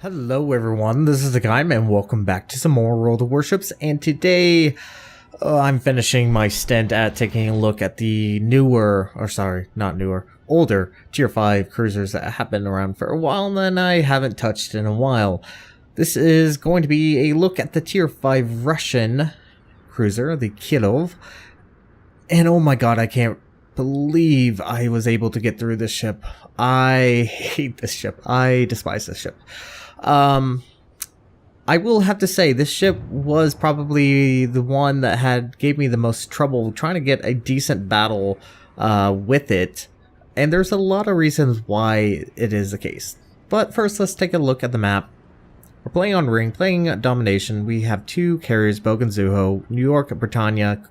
Hello everyone, this is Hakaym and welcome back to some more World of Warships, and today I'm finishing my stint at taking a look at the older tier 5 cruisers that have been around for a while and I haven't touched in a while. This is going to be a look at the tier 5 Russian cruiser, the Kirov, and oh my god, I can't believe I was able to get through this ship. I hate this ship. I despise this ship. I will have to say this ship was probably the one that gave me the most trouble trying to get a decent battle with it, and there's a lot of reasons why it is the case. But first, let's take a look at the map. We're playing on Ring, playing Domination. We have two carriers, Bogan Zuho, New York, Britannia,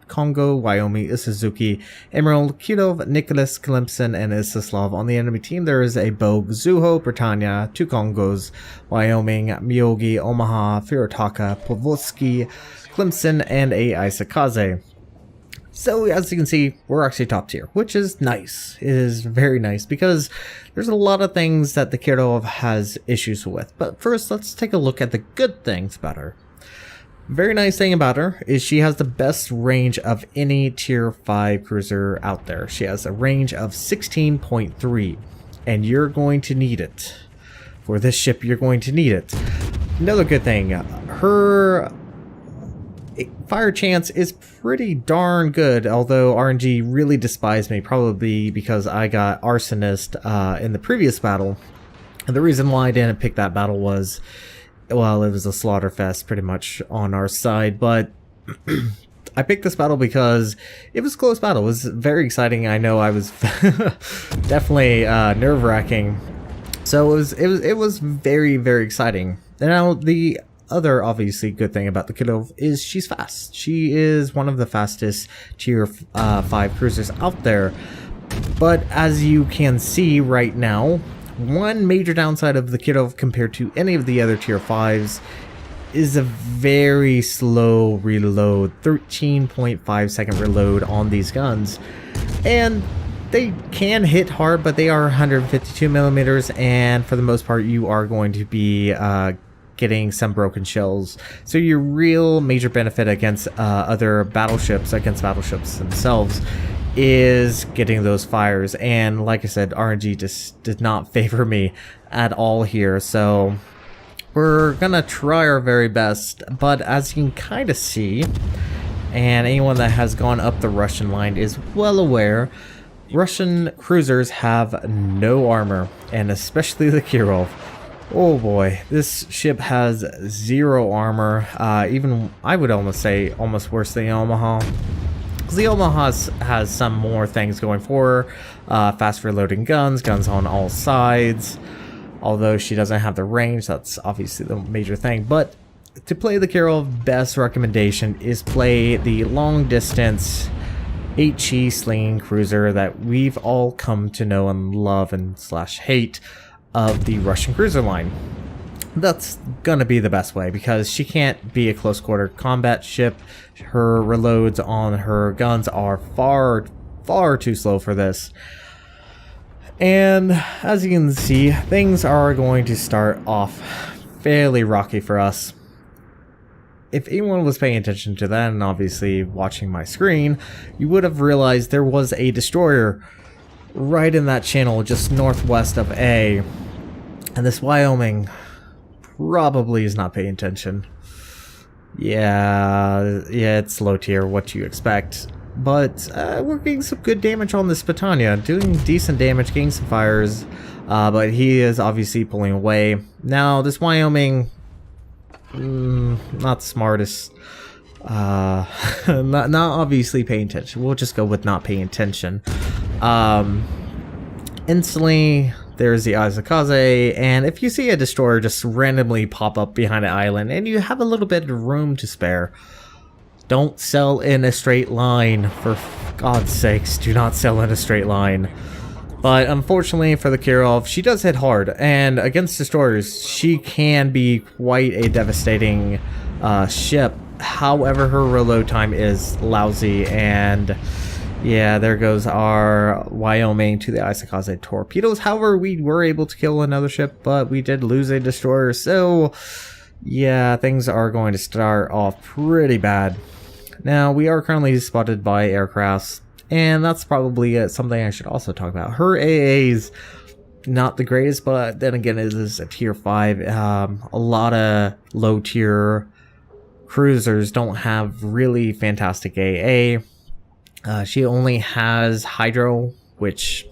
Congo, Wyoming, Suzuki, Emerald, Kirov, Nicholas, Clemson, and Islaslav. On the enemy team, there is a Bog, Zuho, Britannia, two Congos, Wyoming, Myogi, Omaha, Firotaka, Pavotsky, Clemson, and a Isakaze. So, as you can see, we're actually top tier, which is nice. It is very nice because there's a lot of things that the Kirov has issues with. But first, let's take a look at the good things about her. Very nice thing about her is she has the best range of any tier 5 cruiser out there. She has a range of 16.3, and you're going to need it. For this ship, you're going to need it. Another good thing, her fire chance is pretty darn good, although RNG really despised me, probably because I got Arsonist in the previous battle. And the reason why I didn't pick that battle was, well, it was a slaughter fest pretty much on our side, but I picked this battle because it was a close battle. It was very exciting. I know I was definitely nerve-wracking. So it was very, very exciting. And now the other obviously good thing about the Kirov is she's fast. She is one of the fastest tier 5 cruisers out there. But as you can see right now, one major downside of the Kirov compared to any of the other tier 5s is a very slow reload, 13.5 second reload on these guns. And they can hit hard, but they are 152 millimeters, and for the most part you are going to be getting some broken shells. So your real major benefit against other battleships, themselves, is getting those fires. And like I said, RNG just did not favor me at all here, so we're gonna try our very best. But as you can kind of see, and anyone that has gone up the Russian line is well aware, Russian cruisers have no armor, and especially the Kirov. Oh boy, this ship has zero armor, even I would almost say almost worse than Omaha. The Omaha has some more things going for her. Fast reloading guns on all sides. Although she doesn't have the range, that's obviously the major thing. But to play the Kirov, best recommendation is play the long distance HE slinging cruiser that we've all come to know and love and slash hate of the Russian cruiser line. That's gonna be the best way because she can't be a close quarter combat ship. Her reloads on her guns are far too slow for this. And as you can see, things are going to start off fairly rocky for us. If anyone was paying attention to that and obviously watching my screen, you would have realized there was a destroyer right in that channel just northwest of A. And this Wyoming probably is not paying attention. Yeah, it's low tier, what you expect. But we're getting some good damage on this Britannia, doing decent damage, getting some fires. But he is obviously pulling away. Now, this Wyoming, not the smartest. Not obviously paying attention. We'll just go with not paying attention. Instantly, there's the Isakaze, and if you see a destroyer just randomly pop up behind an island and you have a little bit of room to spare, don't sell in a straight line. For God's sakes, do not sell in a straight line. But unfortunately for the Kirov, she does hit hard, and against destroyers, she can be quite a devastating ship. However, her reload time is lousy, and Yeah, there goes our Wyoming to the Isakaze torpedoes. However, we were able to kill another ship, but we did lose a destroyer. So, yeah, things are going to start off pretty bad. Now, we are currently spotted by aircrafts, and that's probably something I should also talk about. Her AA's not the greatest, but then again, it is a tier 5. A lot of low tier cruisers don't have really fantastic AA. She only has hydro, which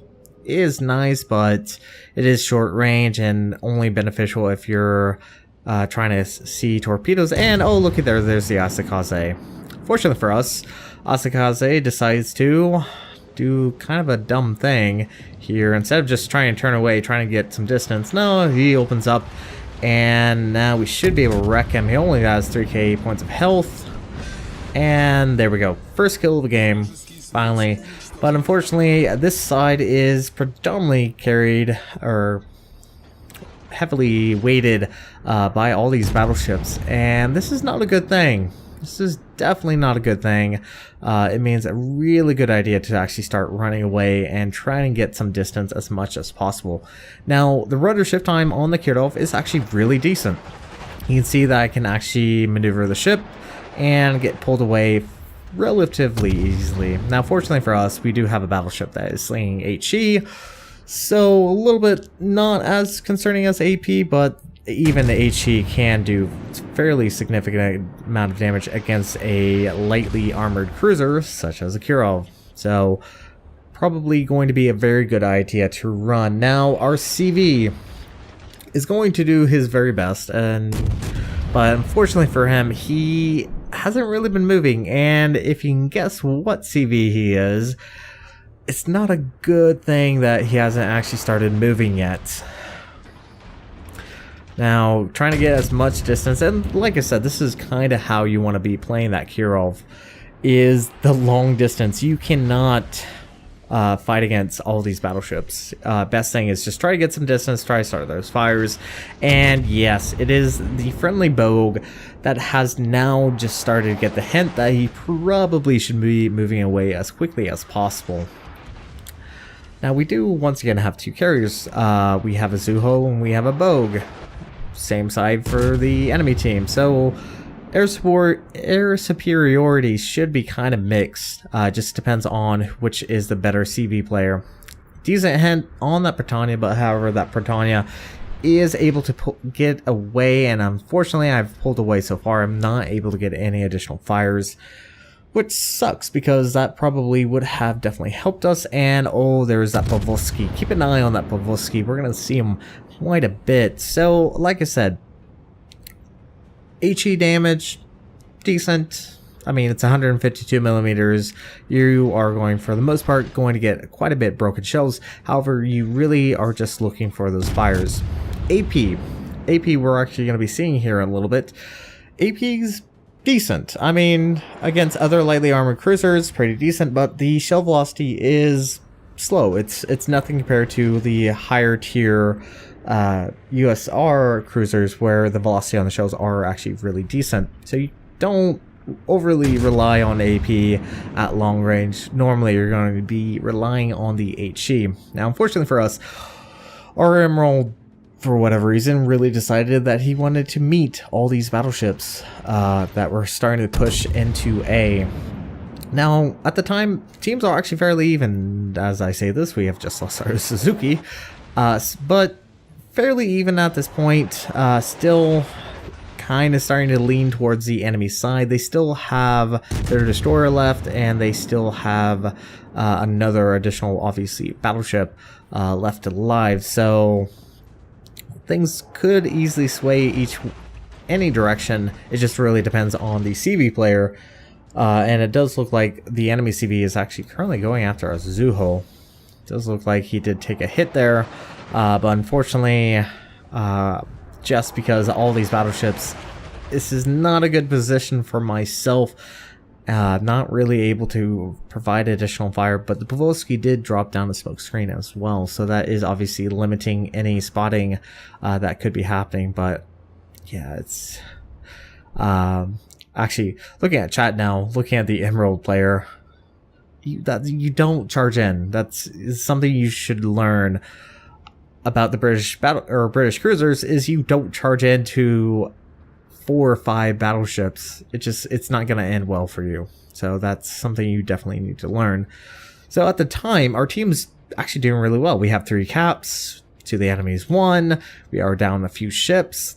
is nice, but it is short range and only beneficial if you're trying to see torpedoes. And oh, look at there's the Asakaze. Fortunately for us, Asakaze decides to do kind of a dumb thing here. Instead of just trying to turn away, trying to get some distance, no, he opens up, and now we should be able to wreck him. He only has 3k points of health, and there we go. First kill of the game, finally. But unfortunately, this side is predominantly carried, or heavily weighted by all these battleships, and this is not a good thing. This is definitely not a good thing. It means a really good idea to actually start running away and try and get some distance as much as possible. Now, the rudder shift time on the Kirov is actually really decent. You can see that I can actually maneuver the ship and get pulled away relatively easily. Now, fortunately for us, we do have a battleship that is slinging HE, so a little bit not as concerning as AP, but even the HE can do fairly significant amount of damage against a lightly armored cruiser such as a Kirov. So probably going to be a very good idea to run. Now our CV is going to do his very best, but unfortunately for him, he hasn't really been moving, and if you can guess what CV he is, it's not a good thing that he hasn't actually started moving yet. Now, trying to get as much distance, and like I said, this is kind of how you want to be playing that Kirov, is the long distance. You cannot fight against all these battleships. Best thing is just try to get some distance, try to start those fires, and yes, it is the friendly Bogue that has now just started to get the hint that he probably should be moving away as quickly as possible. Now, we do once again have two carriers. We have a Zuho and we have a Bogue. Same side for the enemy team, so air superiority should be kind of mixed. Just depends on which is the better CV player. Decent hint on that Britannia, but however, that Britannia is able to get away, and unfortunately I've pulled away so far. I'm not able to get any additional fires, which sucks because that probably would have definitely helped us. And oh, there's that Pavoski. Keep an eye on that Pavoski. We're going to see him quite a bit. So, like I said, HE damage, decent. I mean, it's 152 millimeters. You are going, for the most part, going to get quite a bit broken shells. However, you really are just looking for those fires. AP we're actually going to be seeing here in a little bit. AP's decent. I mean, against other lightly armored cruisers, pretty decent, but the shell velocity is slow. It's nothing compared to the higher tier U.S.S.R cruisers, where the velocity on the shells are actually really decent. So you don't overly rely on AP at long range. Normally you're going to be relying on the HE. Now, unfortunately for us, our Emerald, for whatever reason, really decided that he wanted to meet all these battleships that were starting to push into A. Now, at the time, teams are actually fairly even. As I say this, we have just lost our Suzuki, but fairly even at this point. Still kind of starting to lean towards the enemy side. They still have their destroyer left, and they still have another additional, obviously, battleship left alive. So things could easily sway any direction. It just really depends on the CV player. And it does look like the enemy CV is actually currently going after our Zuho. It does look like he did take a hit there. But unfortunately, just because all these battleships, this is not a good position for myself. Not really able to provide additional fire, but the Pavoski did drop down the smoke screen as well, so that is obviously limiting any spotting that could be happening. But yeah, it's actually looking at chat now, looking at the Emerald player. you don't charge in. That's something you should learn about the British British cruisers, is you don't charge into 4 or 5 battleships. It's not going to end well for you. So that's something you definitely need to learn. So at the time, our team's actually doing really well. We have 3 caps to the enemy's 1. We are down a few ships.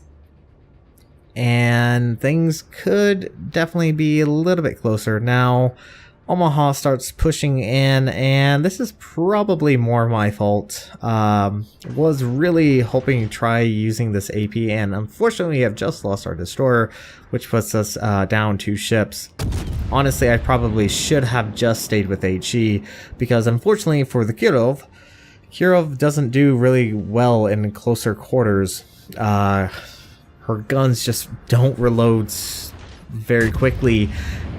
And things could definitely be a little bit closer. Now, Omaha starts pushing in, and this is probably more my fault. Was really hoping to try using this AP, and unfortunately we have just lost our destroyer, which puts us down 2 ships. Honestly, I probably should have just stayed with HE, because unfortunately for the Kirov doesn't do really well in closer quarters. Her guns just don't reload very quickly,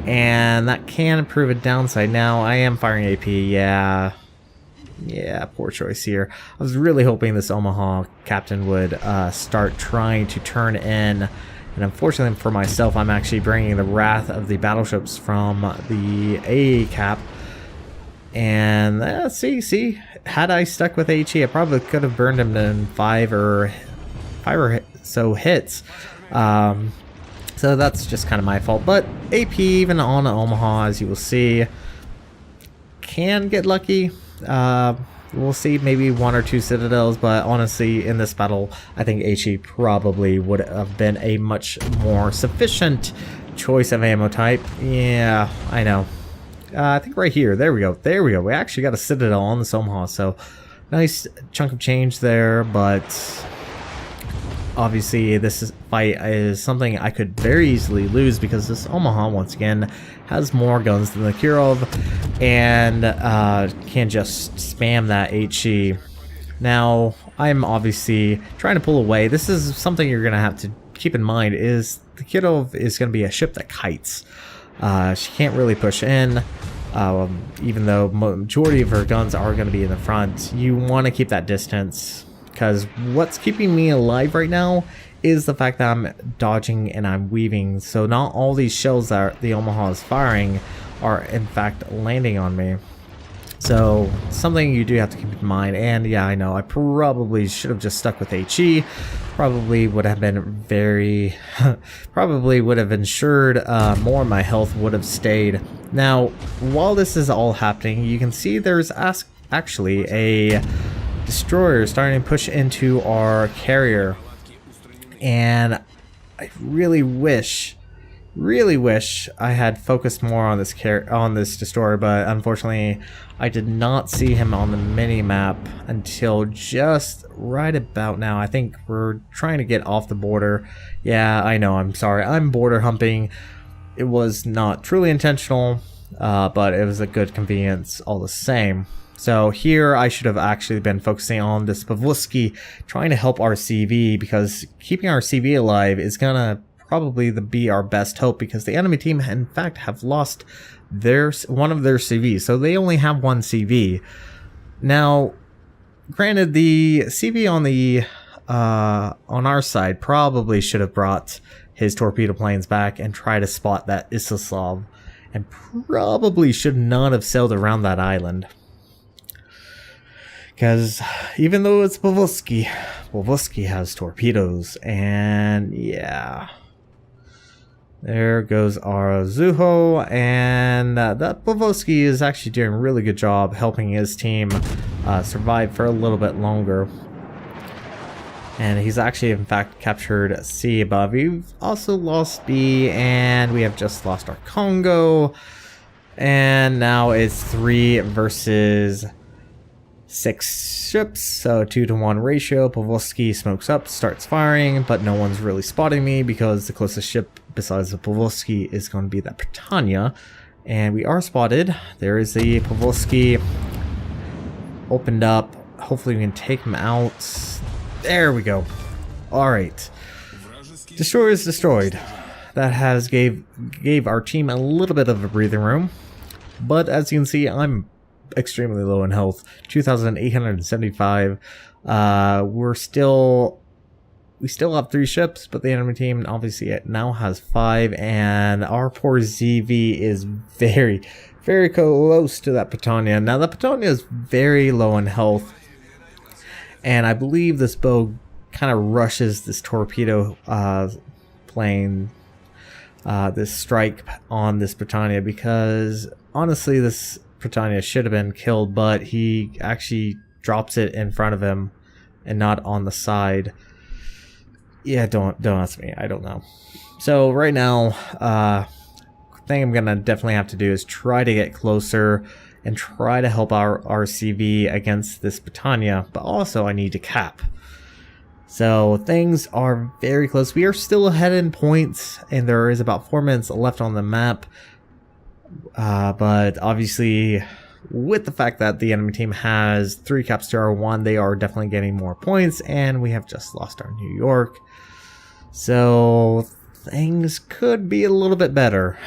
and that can prove a downside. Now, I am firing AP, yeah, poor choice here. I was really hoping this Omaha captain would start trying to turn in, and unfortunately for myself, I'm actually bringing the wrath of the battleships from the A cap. And see, had I stuck with HE, I probably could have burned him in 5 or so hits. So that's just kind of my fault. But AP, even on Omaha, as you will see, can get lucky. We'll see, maybe 1 or 2 citadels, but honestly, in this battle, I think HE probably would have been a much more sufficient choice of ammo type. Yeah, I know. I think right here, there we go. We actually got a citadel on this Omaha, so nice chunk of change there, but obviously this fight is something I could very easily lose, because this Omaha, once again, has more guns than the Kirov, and can just spam that HE. Now, I'm obviously trying to pull away. This is something you're going to have to keep in mind, is the Kirov is going to be a ship that kites. She can't really push in, even though majority of her guns are going to be in the front. You want to keep that distance, because what's keeping me alive right now is the fact that I'm dodging and I'm weaving. So not all these shells that the Omaha is firing are in fact landing on me. So something you do have to keep in mind. And yeah, I know I probably should have just stuck with HE. Probably would have been very probably would have ensured more of my health would have stayed. Now, while this is all happening, you can see there's actually a destroyer starting to push into our carrier, and I really wish I had focused more on this destroyer, but unfortunately I did not see him on the mini map until just right about now. I think we're trying to get off the border. Yeah, I know, I'm sorry, I'm border humping. It was not truly intentional, but it was a good convenience all the same. So here I should have actually been focusing on this Pavlovsky, trying to help our CV, because keeping our CV alive is gonna probably be our best hope, because the enemy team in fact have lost one of their CVs, so they only have 1 CV. Now, granted, the CV on the on our side probably should have brought his torpedo planes back and try to spot that Islaslav, and probably should not have sailed around that island. Because even though it's Pavlovsky has torpedoes, and yeah. There goes our Zuho, and that Pavlovsky is actually doing a really good job helping his team survive for a little bit longer. And he's actually, in fact, captured C above. We've also lost B, and we have just lost our Congo. And now it's 3 versus 6 ships, so 2-to-1 ratio. Pavlovsky smokes up, starts firing, but no one's really spotting me, because the closest ship besides the Pavlovsky is going to be that Britannia. And we are spotted. There is the Pavlovsky opened up. Hopefully we can take him out. There we go. Alright. Destroyer is destroyed. That has gave our team a little bit of a breathing room. But as you can see, I'm extremely low in health. 2,875. We still have 3 ships, but the enemy team obviously now has 5, and our poor ZV is very very close to that Britannia. Now, the Britannia is very low in health, and I believe this bow kind of rushes this torpedo plane, this strike on this Britannia, because honestly, this Britannia should have been killed, but he actually drops it in front of him and not on the side. Yeah, don't ask me. I don't know. So right now, thing I'm gonna definitely have to do is try to get closer and try to help our RCV against this Britannia, but also I need to cap. So things are very close. We are still ahead in points, and there is about 4 minutes left on the map. But obviously, with the fact that the enemy team has 3 caps to our 1, they are definitely getting more points, and we have just lost our New York. So things could be a little bit better.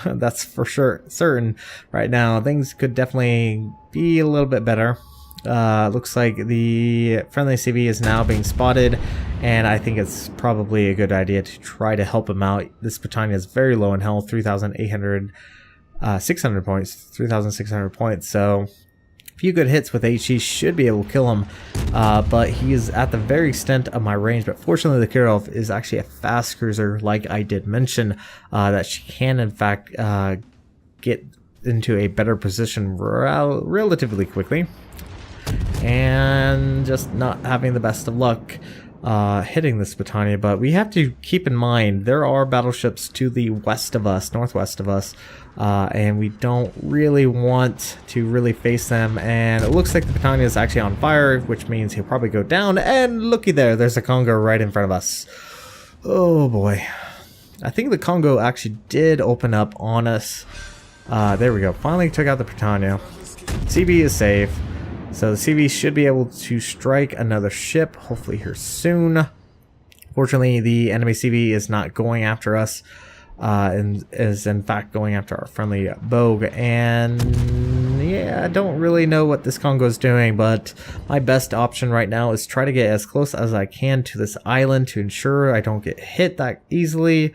That's for sure, certain. Right now, things could definitely be a little bit better. Looks like the friendly CV is now being spotted, and I think it's probably a good idea to try to help him out. This Britannia is very low in health, 600 points, 3,600 points, so a few good hits with HE should be able to kill him, but he is at the very extent of my range. But fortunately, the Kirov is actually a fast cruiser, like I did mention, that she can in fact get into a better position relatively quickly, and just not having the best of luck hitting this Britannia. But we have to keep in mind there are battleships to the west of us, northwest of us, and we don't really want to really face them. And it looks like the Britannia is actually on fire, which means he'll probably go down. And looky there, there's a Congo right in front of us. Oh boy, I think the Congo actually did open up on us. There we go, finally took out the Britannia. CB is safe. So the CV should be able to strike another ship, hopefully here soon. Fortunately, the enemy CV is not going after us, and is in fact going after our friendly Bogue. And yeah, I don't really know what this Congo is doing, but my best option right now is try to get as close as I can to this island to ensure I don't get hit that easily.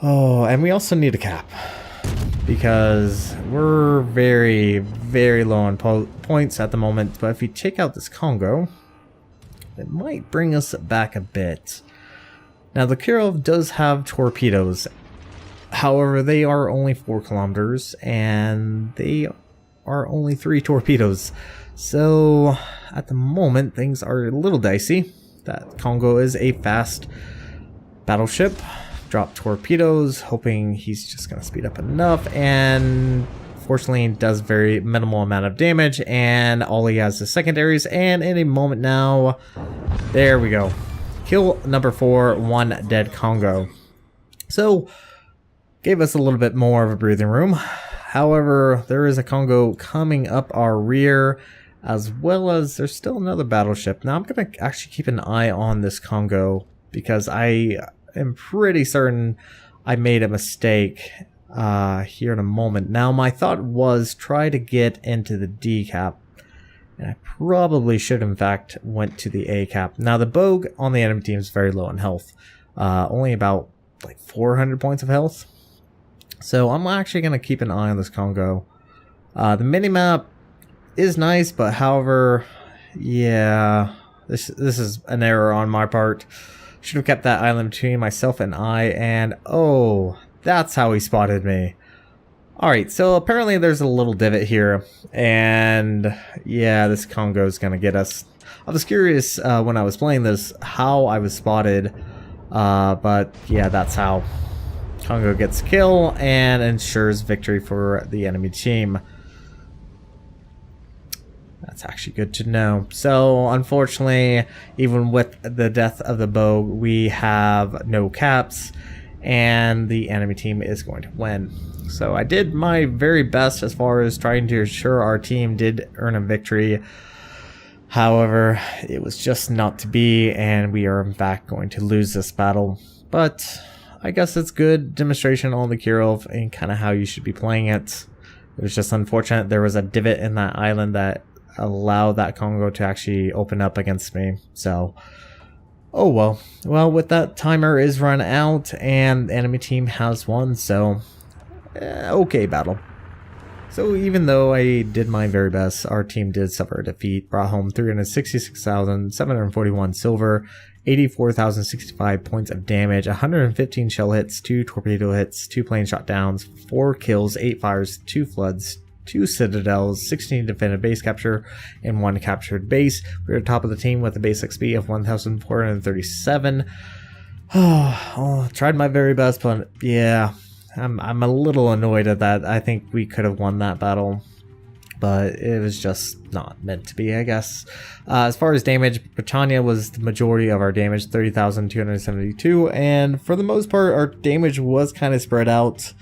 Oh, and we also need a cap, because we're very, very low on points at the moment. But if we take out this Congo, it might bring us back a bit. Now, the Kirov does have torpedoes. However, they are only 4 kilometers, and they are only 3 torpedoes. So, at the moment, things are a little dicey. That Congo is a fast battleship. Drop torpedoes, hoping he's just going to speed up enough, and fortunately does very minimal amount of damage, and all he has is secondaries. And in a moment now, there we go, kill number 4, 1 dead Congo. So gave us a little bit more of a breathing room. However, there is a Congo coming up our rear, as well as there's still another battleship. Now I'm going to actually keep an eye on this Congo, because I'm pretty certain I made a mistake here in a moment. Now, my thought was try to get into the D cap, and I probably should in fact went to the A cap. Now, the Bogue on the enemy team is very low in health, only about like 400 points of health. So I'm actually going to keep an eye on this Congo. The minimap is nice, but however, yeah, this is an error on my part. Should have kept that island between myself and I, and oh, that's how he spotted me. Alright, so apparently there's a little divot here, and yeah, this Congo is gonna get us. I was curious when I was playing this how I was spotted, but yeah, that's how. Congo gets a kill and ensures victory for the enemy team. That's actually good to know. So, unfortunately, even with the death of the Bogue, we have no caps, and the enemy team is going to win. So, I did my very best as far as trying to ensure our team did earn a victory. However, it was just not to be, and we are in fact going to lose this battle. But I guess it's good demonstration on the Kirov and kind of how you should be playing it. It was just unfortunate there was a divot in that island that allow that Congo to actually open up against me. So, oh well. Well, with that, timer is run out and the enemy team has won. So, okay, battle. So even though I did my very best, our team did suffer a defeat, brought home 366,741 silver, 84,065 points of damage, 115 shell hits, 2 torpedo hits, 2 plane shot downs, 4 kills, 8 fires, 2 floods, 2 citadels, 16 defended base capture, and 1 captured base. We were top of the team with a base XP of 1,437. Tried my very best, but yeah, I'm a little annoyed at that. I think we could have won that battle, but it was just not meant to be, I guess. As far as damage, Britannia was the majority of our damage, 30,272, and for the most part, our damage was kind of spread out.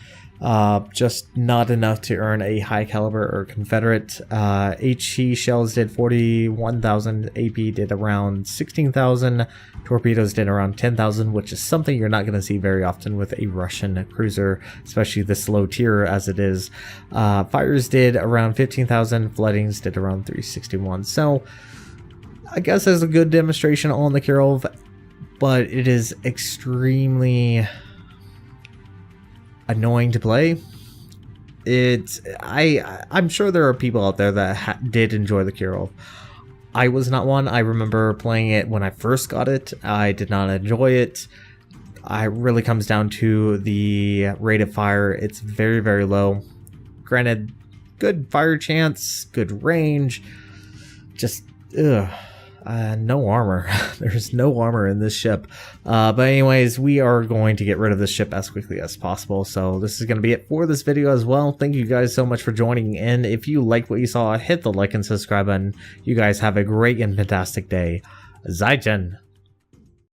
Just not enough to earn a high caliber or Confederate. HE shells did 41,000, AP did around 16,000, torpedoes did around 10,000, which is something you're not going to see very often with a Russian cruiser, especially this low tier as it is. Fires did around 15,000, floodings did around 361. So I guess that's a good demonstration on the Kirov, but it is extremely annoying to play. I'm sure there are people out there that did enjoy the Kirov. I was not one. I remember playing it when I first got it. I did not enjoy it. It really comes down to the rate of fire. It's very, very low. Granted, good fire chance, good range. Just no armor. There's no armor in this ship. But anyways, we are going to get rid of this ship as quickly as possible. So this is going to be it for this video as well. Thank you guys so much for joining in. If you liked what you saw, hit the like and subscribe button. You guys have a great and fantastic day. Zaijian.